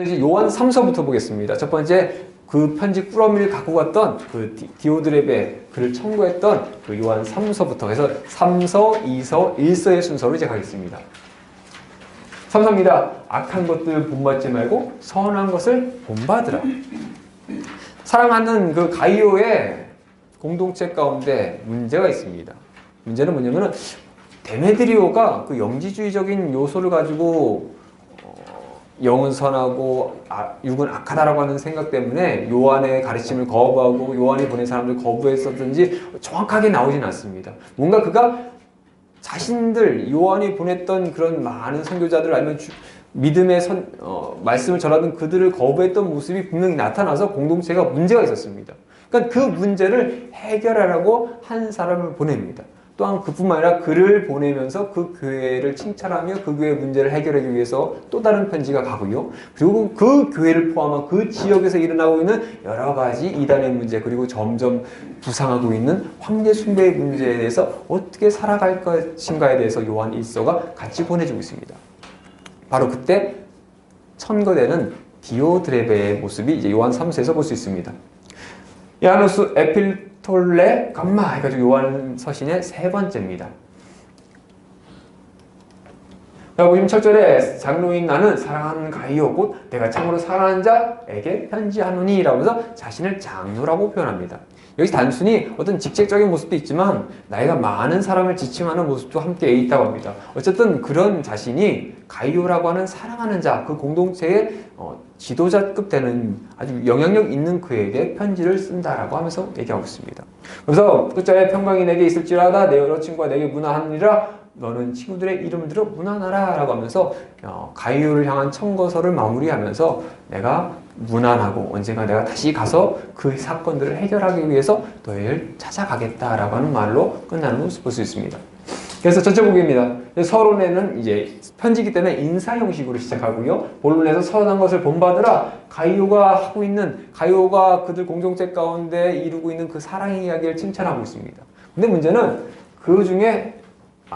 이제 요한 3서부터 보겠습니다. 첫 번째, 그 편지 꾸러미를 갖고 갔던 그 디오드렙에 그를 청구했던 그 요한 3서부터 해서 3서, 2서, 1서의 순서로 이제 가겠습니다. 3서입니다. 악한 것들 본받지 말고 선한 것을 본받으라. 사랑하는 그 가이오의 공동체 가운데 문제가 있습니다. 문제는 뭐냐면은 데메드리오가 그 영지주의적인 요소를 가지고 영은 선하고 육은 악하다라고 하는 생각 때문에 요한의 가르침을 거부하고 요한이 보낸 사람들 거부했었든지 정확하게 나오진 않습니다. 뭔가 그가 자신들 요한이 보냈던 그런 많은 선교자들 아니면 믿음의 말씀을 전하던 그들을 거부했던 모습이 분명히 나타나서 공동체가 문제가 있었습니다. 그러니까 그 문제를 해결하라고 한 사람을 보냅니다. 또한 그뿐만 아니라 그를 보내면서 그 교회를 칭찬하며 그 교회의 문제를 해결하기 위해서 또 다른 편지가 가고요. 그리고 그 교회를 포함한 그 지역에서 일어나고 있는 여러 가지 이단의 문제, 그리고 점점 부상하고 있는 황제 숭배의 문제에 대해서 어떻게 살아갈 것인가에 대해서 요한 1서가 같이 보내주고 있습니다. 바로 그때 천거되는 디오드레베의 모습이 이제 요한 3서에서 볼 수 있습니다. 야누스 에필톨레 감마 해가지고 요한 서신의 세 번째입니다. 자, 보시면 7절에 장로인 나는 사랑하는 가이오 곧 내가 참으로 사랑하는 자에게 편지하노니 라면서 자신을 장로라고 표현합니다. 여기서 단순히 어떤 직책적인 모습도 있지만 나이가 많은 사람을 지칭하는 모습도 함께 있다고 합니다. 어쨌든 그런 자신이 가이오라고 하는 사랑하는 자, 그 공동체의 지도자급 되는 아주 영향력 있는 그에게 편지를 쓴다라고 하면서 얘기하고 있습니다. 그래서 끝자에 평강이 내게 있을지라다 내 여러 친구가 내게 문안하느니라 너는 친구들의 이름을 들어 문안하라 라고 하면서 가이오를 향한 청거서를 마무리하면서 내가 문안하고 언젠가 내가 다시 가서 그 사건들을 해결하기 위해서 너희를 찾아가겠다라고 하는 말로 끝나는 모습을 볼 수 있습니다. 그래서 전체 보기입니다. 서론에는 이제 편지이기 때문에 인사 형식으로 시작하고요. 본론에서 선한 것을 본받으라. 가이오가 하고 있는, 가이오가 그들 공동체 가운데 이루고 있는 그 사랑의 이야기를 칭찬하고 있습니다. 근데 문제는 그 중에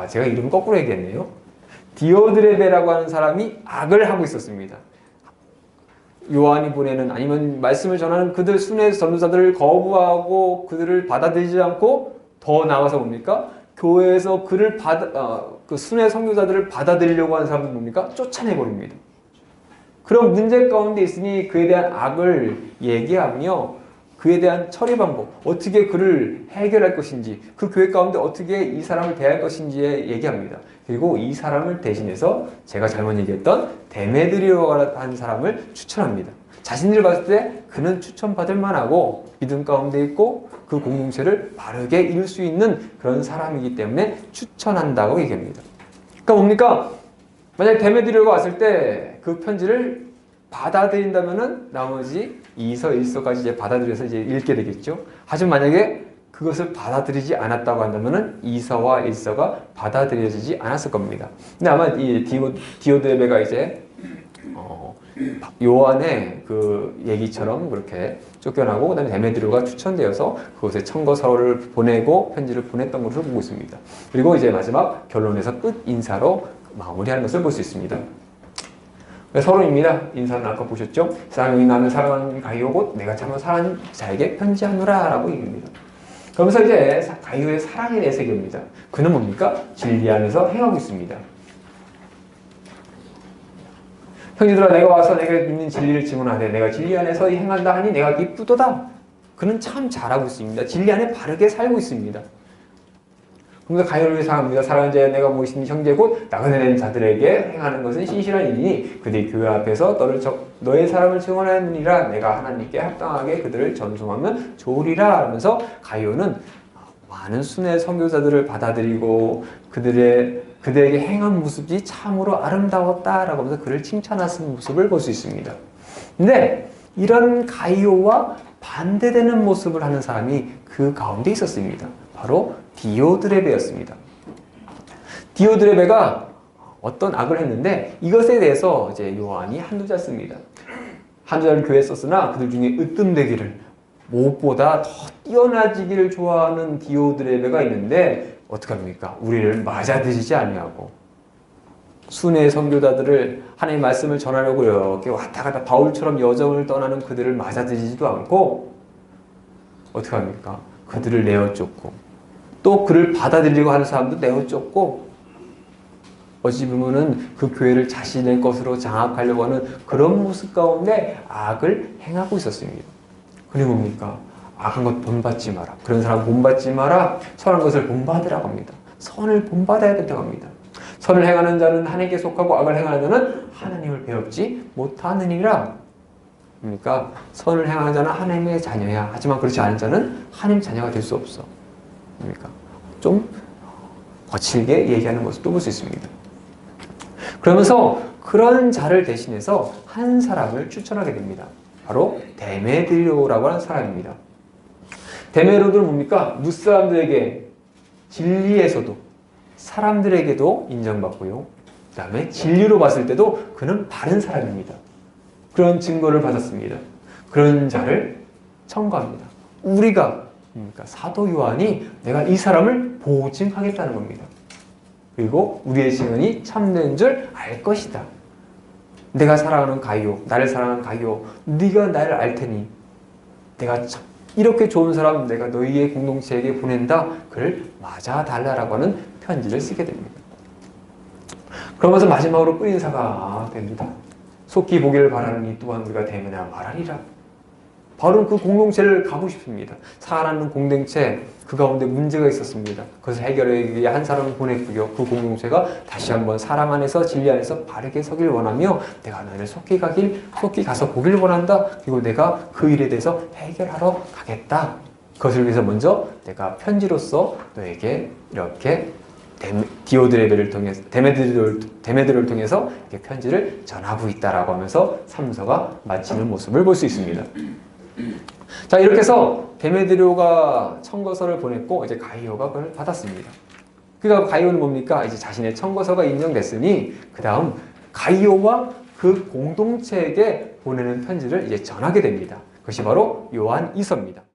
제가 이름 거꾸로 얘기했네요. 디오드레베라고 하는 사람이 악을 하고 있었습니다. 요한이 보내는 아니면 말씀을 전하는 그들 순회 전도자들을 거부하고 그들을 받아들이지 않고 더 나아가서 뭡니까? 교회에서 그를 그 순회 선교자들을 받아들이려고 하는 사람은 뭡니까? 쫓아내버립니다. 그런 문제 가운데 있으니 그에 대한 악을 얘기하며 그에 대한 처리 방법, 어떻게 그를 해결할 것인지, 그 교회 가운데 어떻게 이 사람을 대할 것인지에 얘기합니다. 그리고 이 사람을 대신해서 제가 잘못 얘기했던 데메드리오라는 한 사람을 추천합니다. 자신들 봤을 때 그는 추천받을 만하고 믿음 가운데 있고 그 공동체를 바르게 이룰 수 있는 그런 사람이기 때문에 추천한다고 얘기합니다. 그러니까 뭡니까? 만약에 데메드리오가 왔을 때 그 편지를 받아들인다면은 나머지 2서, 1서까지 이제 받아들여서 이제 읽게 되겠죠. 하지만 만약에 그것을 받아들이지 않았다고 한다면은 2서와 1서가 받아들여지지 않았을 겁니다. 근데 아마 이 디오드레베가 이제 요한의 그 얘기처럼 그렇게 쫓겨나고 그다음에 데메드리오가 추천되어서 그곳에 청거서를 보내고 편지를 보냈던 것으로 보고 있습니다. 그리고 이제 마지막 결론에서 끝 인사로 마무리하는 것을 볼 수 있습니다. 서론입니다. 인사는 아까 보셨죠? 사랑이 나는 사랑하는 가이오 곧 내가 참으로 사랑하는 자에게 편지하노라 라고 얘기합니다. 그러면서 이제 가이오의 사랑에 대해서 얘기합니다. 그는 뭡니까? 진리 안에서 행하고 있습니다. 형제들아 내가 와서 내가 있는 진리를 증언하되 내가 진리 안에서 행한다 하니 내가 기쁘도다. 그는 참 잘하고 있습니다. 진리 안에 바르게 살고 있습니다. 그러면서 가이오를 위해 사랑합니다. 사랑하는 자여 내가 모신 형제 곧 나그네 된 자들에게 행하는 것은 신실한 일이니 그들이 교회 앞에서 너의 사람을 증언하느니라. 내가 하나님께 합당하게 그들을 전송하면 좋으리라 하면서 가이오는 많은 순회 선교사들을 받아들이고 그들에게 행한 모습이 참으로 아름다웠다라고 하면서 그를 칭찬하는 모습을 볼 수 있습니다. 근데 이런 가이오와 반대되는 모습을 하는 사람이 그 가운데 있었습니다. 바로 디오드레베였습니다. 디오드레베가 어떤 악을 했는데 이것에 대해서 이제 요한이 한두 자 씁니다. 한두 자를 교회에 썼으나 그들 중에 으뜸되기를 무엇보다 더 뛰어나지기를 좋아하는 디오드레베가 있는데 어떻게 합니까? 우리를 맞아들이지 아니하고 순회 선교사들을 하나님의 말씀을 전하려고 이렇게 왔다 갔다 바울처럼 여정을 떠나는 그들을 맞아들이지도 않고 어떻게 합니까? 그들을 내어쫓고 또 그를 받아들이려고 하는 사람도 내어쫓고 어찌 보면은 그 교회를 자신의 것으로 장악하려고 하는 그런 모습 가운데 악을 행하고 있었습니다. 그게 뭡니까? 악한 것 본받지 마라. 그런 사람 본받지 마라. 선한 것을 본받으라고 합니다. 선을 본받아야 된다고 합니다. 선을 행하는 자는 하나님께 속하고 악을 행하는 자는 하나님을 배웁지 못하느니라. 그러니까 선을 행하는 자는 하나님의 자녀야. 하지만 그렇지 않은 자는 하나님 자녀가 될 수 없어. 그러니까 좀 거칠게 얘기하는 모습도 볼 수 있습니다. 그러면서 그런 자를 대신해서 한 사람을 추천하게 됩니다. 바로 데메드리오라고 하는 사람입니다. 데메드리오는 뭡니까? 무사람들에게 진리에서도 사람들에게도 인정받고요. 그 다음에 진리로 봤을 때도 그는 바른 사람입니다. 그런 증거를 받았습니다. 그런 자를 청구합니다. 우리가 그러니까 사도 요한이 내가 이 사람을 보증하겠다는 겁니다. 그리고 우리의 증언이 참된 줄 알 것이다. 내가 사랑하는 가이오, 나를 사랑하는 가이오, 네가 나를 알 테니 내가 이렇게 좋은 사람 내가 너희의 공동체에게 보낸다. 그를 맞아달라라고 하는 편지를 쓰게 됩니다. 그러면서 마지막으로 뿌린 사가 됩니다. 속히 보기를 바라는 이 또한 우리가 되면야 말하리라. 바로 그 공동체를 가고 싶습니다. 살아가는 공동체, 그 가운데 문제가 있었습니다. 그것을 해결하기 위해 한 사람을 보냈고요. 그 공동체가 다시 한번 사랑 안에서 진리 안에서 바르게 서길 원하며 내가 너희를 속히 가서 보길 원한다. 그리고 내가 그 일에 대해서 해결하러 가겠다. 그것을 위해서 먼저 내가 편지로서 너에게 이렇게 디오드레베를 통해서 데메드리오를 통해서 이렇게 편지를 전하고 있다라고 하면서 3서가 마치는 모습을 볼 수 있습니다. 자, 이렇게 해서 데메드리오가 청거서를 보냈고 이제 가이오가 그걸 받았습니다. 그러니까 가이오는 뭡니까? 이제 자신의 청거서가 인정됐으니 그 다음 가이오와 그 공동체에게 보내는 편지를 이제 전하게 됩니다. 그것이 바로 요한 2서입니다.